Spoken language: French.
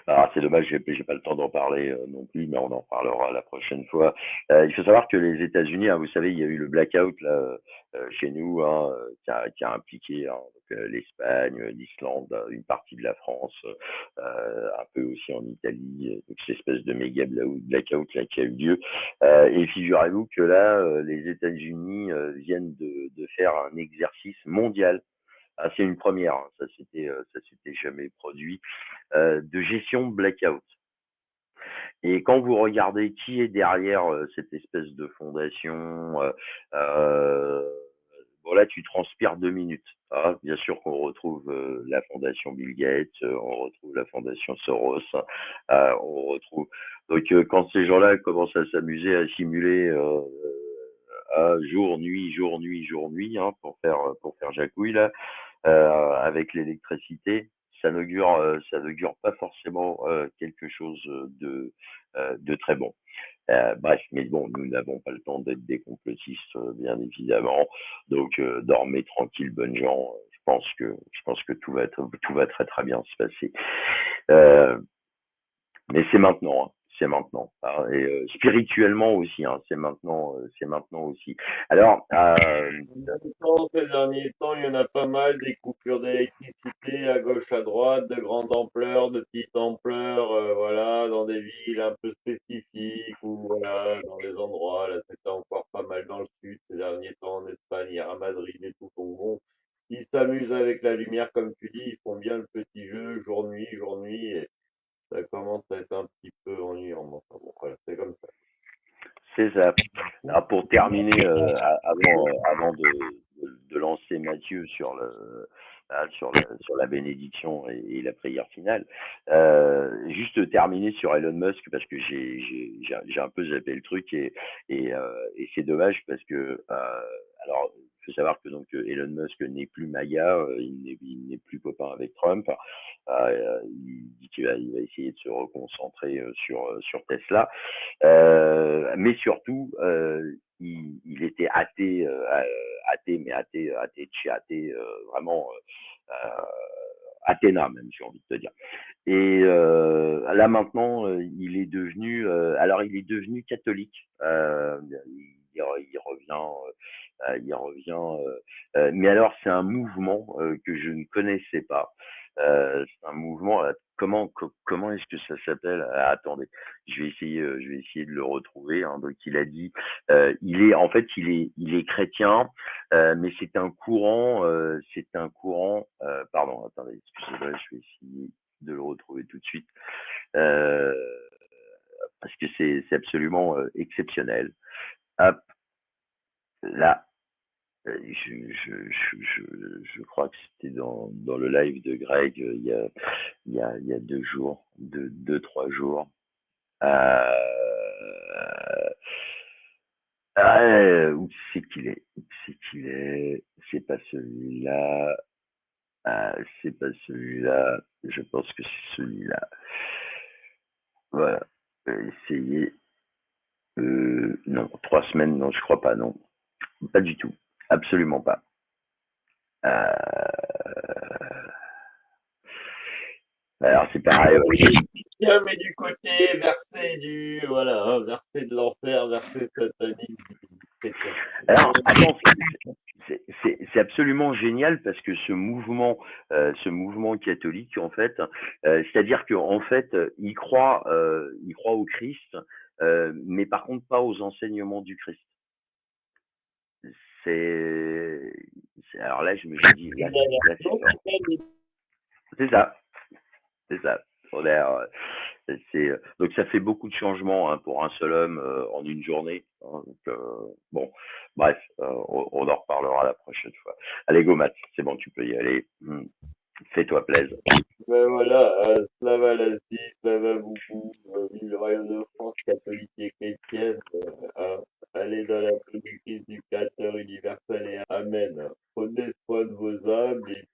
Alors c'est dommage, j'ai pas le temps d'en parler non plus, mais on en parlera la prochaine fois. Il faut savoir que les États-Unis, hein, vous savez, il y a eu le blackout là chez nous, hein, qui a impliqué hein, donc, l'Espagne, l'Islande, une partie de la France, un peu aussi en Italie, donc cette espèce de méga blackout là qui a eu lieu. Et figurez-vous que là, les États-Unis viennent de faire un exercice mondial. Ah, c'est une première, hein, ça s'était jamais produit de gestion de blackout. Et quand vous regardez qui est derrière cette espèce de fondation, euh, bon là tu transpires 2 minutes. Ah, bien sûr qu'on retrouve la fondation Bill Gates, on retrouve la fondation Soros, on retrouve. Donc quand ces gens-là commencent à s'amuser à simuler jour nuit jour nuit jour nuit hein, pour faire Jacouille là, avec l'électricité, ça n'augure pas forcément quelque chose de très bon. Bref, mais bon, nous n'avons pas le temps d'être des complotistes, bien évidemment. Donc, dormez tranquille, bonnes gens. Je pense que tout va très très bien se passer. Euh, mais c'est maintenant, hein, c'est maintenant. Hein, et spirituellement aussi, hein, c'est maintenant aussi. Alors, Ces derniers temps, il y en a pas mal, des coupures d'électricité à gauche, à droite, de grande ampleur, de petite ampleur, voilà, dans des villes un peu spécifiques ou voilà, dans des endroits, là, c'était encore pas mal dans le sud ces derniers temps, en Espagne, hier à Madrid et tout, bon, ils s'amusent avec la lumière, comme tu dis, ils font bien le petit jeu, jour, nuit, et ça commence à être un petit peu ennuyant. Bon, enfin, bon, voilà, c'est comme ça. c'est ça. Alors pour terminer, avant de lancer Mathieu sur la bénédiction et la prière finale, juste terminer sur Elon Musk parce que j'ai un peu zappé le truc et c'est dommage parce que alors il faut savoir que donc Elon Musk n'est plus MAGA, il n'est plus copain avec Trump. Il dit qu'il va essayer de se reconcentrer sur Tesla. Mais surtout, il était athée, athée, mais athée de chez athée, vraiment Athéna même, j'ai envie de te dire. Et là maintenant, alors il est devenu catholique. Il revient, mais alors c'est un mouvement que je ne connaissais pas. C'est un mouvement. Comment est-ce que ça s'appelle? Attendez, je vais essayer de le retrouver. Hein. Donc il a dit, il est chrétien, mais c'est un courant. Pardon, attendez, excusez-moi, je vais essayer de le retrouver tout de suite euh, parce que c'est absolument exceptionnel. Hop, là, je crois que c'était dans le live de Greg il y a 2 jours, 3 jours. Où c'est qu'il est? Où c'est qu'il est? C'est pas celui-là. C'est pas celui-là. Je pense que c'est celui-là. Voilà. Essayer. Non, 3 semaines, non, je crois pas, non. Pas du tout. Absolument pas. Alors c'est pareil. Tiens, mais du côté versé voilà, hein, versé de l'enfer, versé satanique du chrétien. Alors attends, c'est absolument génial parce que ce mouvement catholique en fait, c'est-à-dire qu'en fait, il croit au Christ, mais par contre pas aux enseignements du Christ. C'est, alors là je me suis dit là c'est fort. C'est ça, c'est ça. On est, donc ça fait beaucoup de changements hein, pour un seul homme en une journée. Hein, donc, bon, bref, on en reparlera la prochaine fois. Allez, go Matt, c'est bon, tu peux y aller. Fais-toi plaisir. Ben voilà, Slava Lassie, Slava Boubou, vive le royaume de France catholique et chrétienne, allez dans la plénitude du Créateur universel et Amen. Prenez soin de vos âmes et